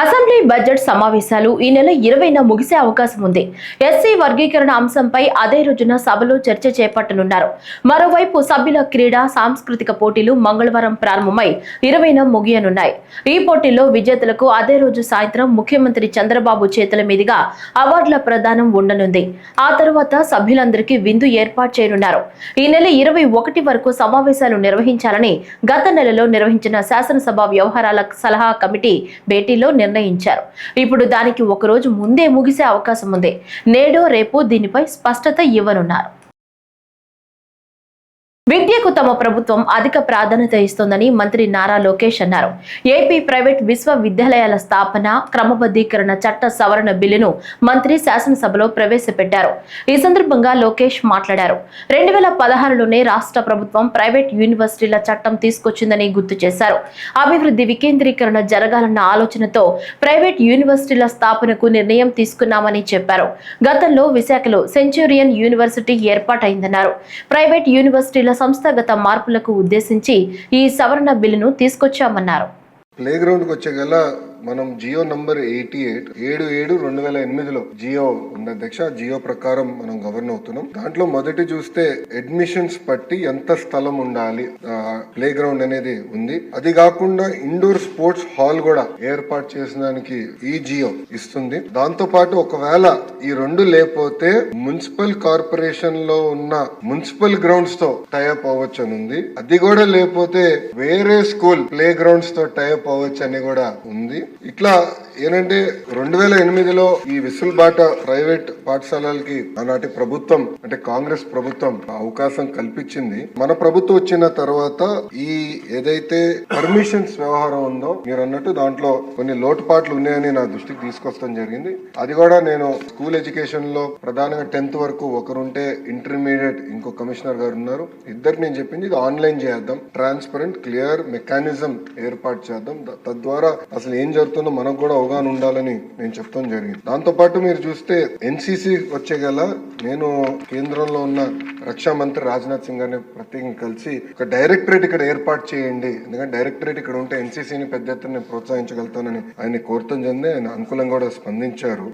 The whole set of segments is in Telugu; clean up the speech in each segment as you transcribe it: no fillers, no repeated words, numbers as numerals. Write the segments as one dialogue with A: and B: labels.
A: అసెంబ్లీ బడ్జెట్ సమావేశాలు ఈ నెల 20న ముగిసే అవకాశం ఉంది. ఎస్సీ వర్గీకరణ అంశంపై అదే రోజున సభలో చర్చ చేపట్టనున్నారు. మరోవైపు సభ్యుల క్రీడా సాంస్కృతిక పోటీలు మంగళవారం ప్రారంభమై 20న ముగియనున్నాయి. ఈ పోటీల్లో విజేతలకు అదే రోజు సాయంత్రం ముఖ్యమంత్రి చంద్రబాబు చేతుల మీదుగా అవార్డుల ప్రదానం ఉండనుంది. ఆ తర్వాత సభ్యులందరికీ విందు ఏర్పాటు చేయనున్నారు. ఈ నెల 21 వరకు సమావేశాలు నిర్వహించాలని గత నెలలో నిర్వహించిన శాసనసభ వ్యవహారాల సలహా కమిటీ భేటీలో నిర్ణయించారు. ఇప్పుడు దానికి ఒక రోజు ముందే ముగిసే అవకాశం ఉంది. నేడో రేపు దీనిపై స్పష్టత ఇవ్వనున్నారు. విద్యకు తమ ప్రభుత్వం అధిక ప్రాధాన్యత ఇస్తోందని మంత్రి నారా లోకేష్ అన్నారు. ఏపీ ప్రైవేట్ విశ్వవిద్యాలయాల స్థాపన క్రమబద్ధీకరణ చట్ట సవరణ బిల్లును మంత్రి శాసనసభలో ప్రవేశపెట్టారు. ఈ సందర్భంగా లోకేష్ మాట్లాడారు. 2016లోనే రాష్ట్ర ప్రభుత్వం ప్రైవేట్ యూనివర్సిటీల చట్టం తీసుకొచ్చిందని గుర్తు చేశారు. అభివృద్ధి వికేంద్రీకరణ జరగాలన్న ఆలోచనతో ప్రైవేట్ యూనివర్సిటీల స్థాపనకు నిర్ణయం తీసుకున్నామని చెప్పారు. గతంలో విశాఖలో సెంచూరియన్ యూనివర్సిటీ ఏర్పాటైందన్నారు. ప్రైవేట్ యూనివర్సిటీల సంస్థాగత మార్పులకు ఉద్దేశించి ఈ సవరణ బిల్లును తీసుకొచ్చామన్నారు.
B: ప్లే గ్రౌండ్ కి వచ్చే గల మనం జియో నంబర్ 88/7/2008లో జియో ఉంది అధ్యక్ష. జియో ప్రకారం మనం గవర్న్ అవుతున్నాం. దాంట్లో మొదటి చూస్తే అడ్మిషన్స్ పట్టి ఎంత స్థలం ఉండాలి ప్లే గ్రౌండ్ అనేది ఉంది. అది కాకుండా ఇండోర్ స్పోర్ట్స్ హాల్ కూడా ఏర్పాటు చేసడానికి ఈ జియో ఇస్తుంది. దాంతో పాటు ఒకవేళ ఈ రెండు లేకపోతే మున్సిపల్ కార్పొరేషన్ లో ఉన్న మున్సిపల్ గ్రౌండ్స్ తో టైఅప్ అవ్వచ్చు అని ఉంది. అది కూడా లేకపోతే వేరే స్కూల్ ప్లే గ్రౌండ్స్ తో టైఅప్ అవ్వచ్చు అని కూడా ఉంది. ఇట్లా ఏంటంటే 2008లో ఈ విసులుబాట ప్రైవేట్ పాఠశాలలకి ఆనాటి ప్రభుత్వం అంటే కాంగ్రెస్ ప్రభుత్వం అవకాశం కల్పించింది. మన ప్రభుత్వం వచ్చిన తర్వాత ఈ ఏదైతే పర్మిషన్స్ వ్యవహారం ఉందో మీరు అన్నట్టు దాంట్లో కొన్ని లోటుపాట్లు ఉన్నాయని నా దృష్టికి తీసుకొస్తాం జరిగింది. అది కూడా నేను స్కూల్ ఎడ్యుకేషన్ లో ప్రధానంగా 10th వరకు ఒకరుంటే ఇంటర్మీడియట్ ఇంకో కమిషనర్ గారు ఉన్నారు. ఇద్దరికి నేను చెప్పింది ఇది ఆన్లైన్ చేద్దాం, ట్రాన్స్పరెంట్ క్లియర్ మెకానిజం ఏర్పాటు చేద్దాం. తద్వారా అసలు ఏం జరుగుతుందో మనకు కూడా అవగాహన ఉండాలని నేను చెప్తాం జరిగింది. దాంతో పాటు మీరు చూస్తే ఎన్సీసీ వచ్చే గల నేను కేంద్రంలో ఉన్న రక్షా మంత్రి రాజ్నాథ్ సింగ్ గారిని ప్రత్యేకంగా కలిసి ఒక డైరెక్టరేట్ ఇక్కడ ఏర్పాటు చేయండి, ఎందుకంటే డైరెక్టరేట్ ఇక్కడ ఉంటే ఎన్సీసీని పెద్ద ఎత్తున ప్రోత్సహించగలుగుతానని ఆయన కోరతం చెంది ఆయన అనుకూలంగా కూడా స్పందించారు.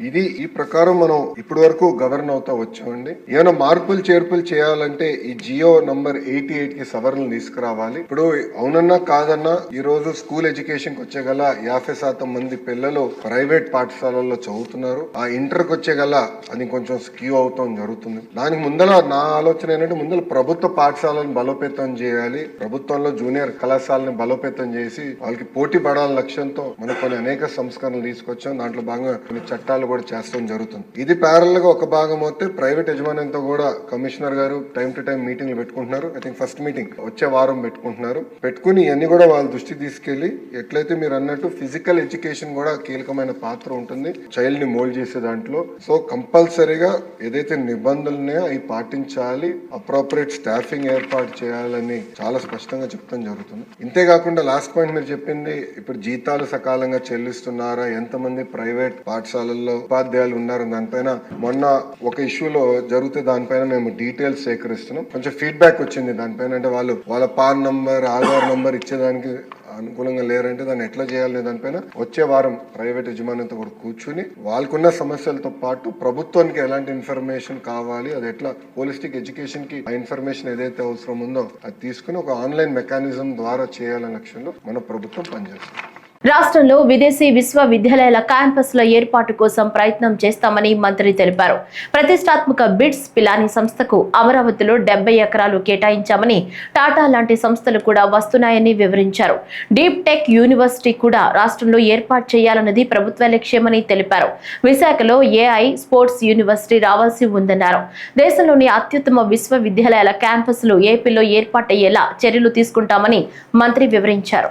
B: ఈ ప్రకారం మనం ఇప్పటి వరకు గవర్న్ అవుతా వచ్చామండి. ఏమైనా మార్పులు చేర్పులు చేయాలంటే ఈ జియో నంబర్ 88కి సవరణలు తీసుకురావాలి. ఇప్పుడు అవునన్నా కాదన్నా ఈ రోజు స్కూల్ ఎడ్యుకేషన్ కి వచ్చే గల 50% మంది పిల్లలు ప్రైవేట్ పాఠశాలల్లో చదువుతున్నారు. ఆ ఇంటర్కి వచ్చే గల అది కొంచెం స్క్యూ అవుతాం జరుగుతుంది. దానికి ముందల నా ఆలోచన ఏంటంటే ముందర ప్రభుత్వ పాఠశాలను బలోపేతం చేయాలి. ప్రభుత్వంలో జూనియర్ కళాశాలని బలోపేతం చేసి వాళ్ళకి పోటీ పడాలని లక్ష్యంతో మనం కొన్ని అనేక సంస్కరణలు తీసుకొచ్చాం. దాంట్లో భాగంగా కొన్ని చట్టాలు కూడా చేస్తాం జరుగుతుంది. ఇది ప్యారల్ గా ఒక భాగం అయితే ప్రైవేట్ యజమాన్యంతో కూడా కమిషనర్ గారు టైం టు టైం మీటింగ్లు పెట్టుకుంటున్నారు. ఐ థింక్ ఫస్ట్ మీటింగ్ వచ్చే వారం పెట్టుకుంటున్నారు. పెట్టుకుని ఇవన్నీ కూడా వాళ్ళ దృష్టికి తీసుకెళ్లి ఎట్లయితే మీరు అన్నట్టు ఫిజికల్ ఎడ్యుకేషన్ కూడా కీలకమైన పాత్ర ఉంటుంది చైల్డ్ ని మోల్డ్ చేసే దాంట్లో. సో కంపల్సరీగా ఏదైతే నిబంధనలు ఉన్నాయో అవి పాటించాలి, అప్రోప్రియేట్ స్టాఫింగ్ ఏర్పాటు చేయాలని చాలా స్పష్టంగా చెప్తాం జరుగుతుంది. ఇంతేకాకుండా లాస్ట్ పాయింట్ మీరు చెప్పింది ఇప్పుడు జీతాలు సకాలంగా చెల్లిస్తున్నారా, ఎంతమంది ప్రైవేట్ పాఠశాలల్లో ఉపాధ్యాయులు ఉన్నారు దానిపైన మొన్న ఒక ఇష్యూలో జరిగితే దానిపైన మేము డీటెయిల్స్ సేకరిస్తున్నాం. కొంచెం ఫీడ్బ్యాక్ వచ్చింది దానిపైన. అంటే వాళ్ళు వాళ్ళ పాన్ నంబర్ ఆధార్ నంబర్ ఇచ్చేదానికి అనుకూలంగా లేరంటే దాన్ని ఎట్లా చేయాలనే దానిపైన వచ్చే వారం ప్రైవేట్ యజమానితో కూడా కూర్చుని వాళ్ళకున్న సమస్యలతో పాటు ప్రభుత్వానికి ఎలాంటి ఇన్ఫర్మేషన్ కావాలి, అది ఎట్లా హోలిస్టిక్ ఎడ్యుకేషన్ కి ఆ ఇన్ఫర్మేషన్ ఏదైతే అవసరం ఉందో అది తీసుకుని ఒక ఆన్లైన్ మెకానిజం ద్వారా చేయాలనే లక్ష్యంలో మన ప్రభుత్వం పనిచేస్తుంది.
A: రాష్ట్రంలో విదేశీ విశ్వవిద్యాలయాల క్యాంపస్ల ఏర్పాటు కోసం ప్రయత్నం చేస్తామని మంత్రి తెలిపారు. ప్రతిష్టాత్మక బిట్స్ పిలాని సంస్థకు అమరావతిలో 70 ఎకరాలు కేటాయించామని, టాటా లాంటి సంస్థలు కూడా వస్తున్నాయని వివరించారు. డీప్ టెక్ యూనివర్సిటీ కూడా రాష్ట్రంలో ఏర్పాటు చేయాలన్నది ప్రభుత్వ లక్ష్యమని తెలిపారు. విశాఖలో ఏఐ స్పోర్ట్స్ యూనివర్సిటీ రావాల్సి ఉందన్నారు. దేశంలోని అత్యుత్తమ విశ్వవిద్యాలయాల క్యాంపస్లు ఏపీలో ఏర్పాటయ్యేలా చర్యలు తీసుకుంటామని మంత్రి వివరించారు.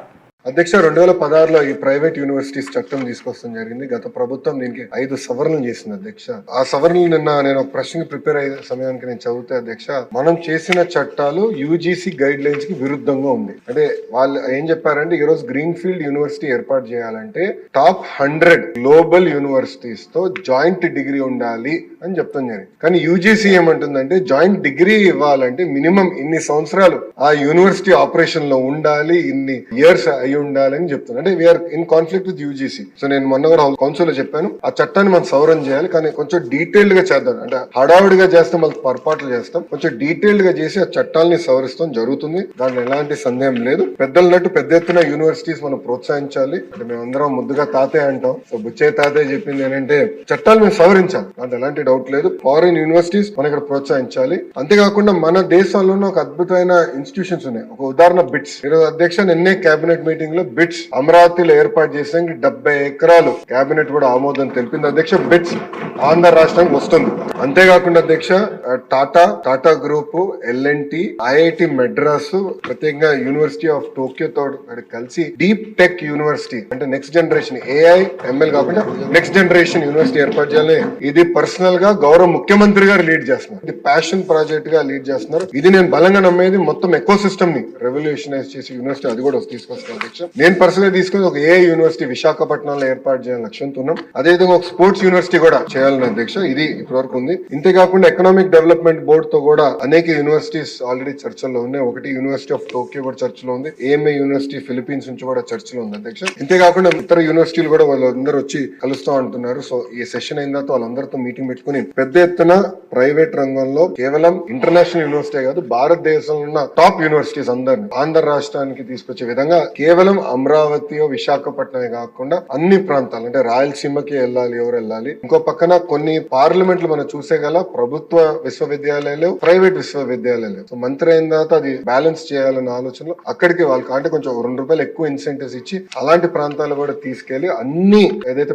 B: అధ్యక్ష 2016లో ఈ ప్రైవేట్ యూనివర్సిటీస్ చట్టం తీసుకొస్తాం జరిగింది. గత ప్రభుత్వం దీనికి 5 సవరణలు చేసింది అధ్యక్ష. ఆ సవరణలు నిన్న నేను ఒక ప్రశ్నకి ప్రిపేర్ అయ్యే సమయానికి నేను చదివితే అధ్యక్ష మనం చేసిన చట్టాలు యూజీసీ గైడ్ లైన్స్ కి విరుద్ధంగా ఉంది. అంటే వాళ్ళు ఏం చెప్పారంటే ఈ రోజు గ్రీన్ ఫీల్డ్ యూనివర్సిటీ ఏర్పాటు చేయాలంటే టాప్ 100 గ్లోబల్ యూనివర్సిటీస్ తో జాయింట్ డిగ్రీ ఉండాలి అని చెప్తాం జరిగింది. కానీ యూజీసీ ఏమంటుందంటే జాయింట్ డిగ్రీ ఇవ్వాలంటే మినిమం ఇన్ని సంవత్సరాలు ఆ యూనివర్సిటీ ఆపరేషన్ లో ఉండాలి, ఇన్ని ఇయర్స్ అయ్యి ఉండాలని చెప్తున్నాను. అంటే we're in conflict with UGC. So నేను మొన్న కూడా కౌన్సిల్ లో చెప్పాను, ఆ చట్టాన్ని మనం సవరణ చేయాలి, కానీ కొంచెం డీటెయిల్డ్ గా చేద్దాం. అంటే హడావుడిగా చేస్తాం, మళ్ళీ పొరపాట్లు చేస్తాం. కొంచెం డీటెయిల్డ్ గా చేసి ఆ చట్టాలని సవరిస్తాం జరుగుతుంది, దాంట్లో ఎలాంటి సందేహం లేదు. పెద్దలన్నట్టు పెద్ద ఎత్తున యూనివర్సిటీస్ మనం ప్రోత్సహించాలి. అంటే మేమందరం ముద్దుగా తాతయ్య అంటాం. సో బుచ్చయ్య తాతయ్య చెప్పింది ఏంటంటే చట్టాలు మేము సవరించాలి, దాంట్లో ఎలాంటి డౌట్ లేదు. ఫారిన్ యూనివర్సిటీస్ మనం ఇక్కడ ప్రోత్సహించాలి. అంతేకాకుండా మన దేశంలోనే ఒక అద్భుతమైన ఇన్స్టిట్యూషన్స్ ఉన్నాయి. ఒక ఉదాహరణ బిట్స్. ఈరోజు అధ్యక్ష నిన్నే కేబినెట్ మీటింగ్ లో బిట్స్ అమరావతిలో ఏర్పాటు చేసేందుకు 70 ఎకరాలు కేబినెట్ కూడా ఆమోదం తెలిపింది అధ్యక్ష. బిట్స్ ఆంధ్ర రాష్ట్రానికి వస్తుంది. అంతేకాకుండా అధ్యక్ష Tata group, L and T, IIT Madras, ప్రత్యేకంగా యూనివర్సిటీ ఆఫ్ టోక్యో తో కలిసి డీప్ టెక్ యూనివర్సిటీ, అంటే నెక్స్ట్ జనరేషన్ AI ML కాకుండా నెక్స్ట్ జనరేషన్ యూనివర్సిటీ ఏర్పాటు చేయాలి. ఇది పర్సనల్ గా గౌరవ ముఖ్యమంత్రి గారు లీడ్ చేస్తున్నారు. ఇది ప్యాషన్ ప్రాజెక్ట్ గా లీడ్ చేస్తున్నారు. ఇది నేను బలంగా నమ్మేది. మొత్తం ఎకో సిస్టమ్ ని రెవల్యూషనైజ్ చేసి యూనివర్సిటీ అది కూడా తీసుకొస్తాను అధ్యక్ష. నేను పర్సనల్ గా తీసుకుని ఒక AI యూనివర్సిటీ విశాఖపట్నంలో ఏర్పాటు చేయాలని లక్ష్యంతో ఉన్నాం. అదేవిధంగా ఒక స్పోర్ట్స్ యూనివర్సిటీ కూడా చేయాలని అధ్యక్ష. ఇది ఇప్పటివరకు ఉంది. ఇంతేకాకుండా ఎకనామిక్ డెవలప్మెంట్ బోర్డు తో కూడా అనేక యూనివర్సిటీస్ ఆల్రెడీ చర్చల్లో ఉన్నాయి. ఒకటి యూనివర్సిటీ ఆఫ్ టోక్యో కూడా చర్చలో ఉంది. AMA యూనివర్సిటీ ఫిలిప్పీన్స్ నుంచి కూడా చర్చలో ఉంది అధ్యక్ష. ఇంతేకాకుండా ఇతర యూనివర్సిటీలు కూడా వాళ్ళందరూ వచ్చి కలుస్తాం అంటున్నారు. సో ఈ సెషన్ అయిన తర్వాత వాళ్ళందరితో మీటింగ్ పెట్టుకుని పెద్ద ఎత్తున ప్రైవేట్ రంగంలో కేవలం ఇంటర్నేషనల్ యూనివర్సిటీ కాదు, భారతదేశంలో ఉన్న టాప్ యూనివర్సిటీస్ అందరినీ ఆంధ్ర రాష్ట్రానికి తీసుకొచ్చే విధంగా కేవలం అమరావతి విశాఖపట్నమే కాకుండా అన్ని ప్రాంతాలు, అంటే రాయలసీమకి వెళ్ళాలి, ఎవరు వెళ్ళాలి. ఇంకో పక్కన కొన్ని పార్లమెంట్లు మనం చూసే గల ప్రభుత్వ విశ్వవిద్యాలయాలు, ప్రైవేట్ విశ్వవిద్యాలయాలు. సో మంత్రి అయిన తర్వాత అది బ్యాలెన్స్ చేయాలన్న ఆలోచనలో అక్కడికి వాళ్ళకి అంటే కొంచెం ₹2 ఎక్కువ ఇన్సెంటివ్స్ ఇచ్చి అలాంటి ప్రాంతాలు కూడా తీసుకెళ్లి అన్ని ఏదైతే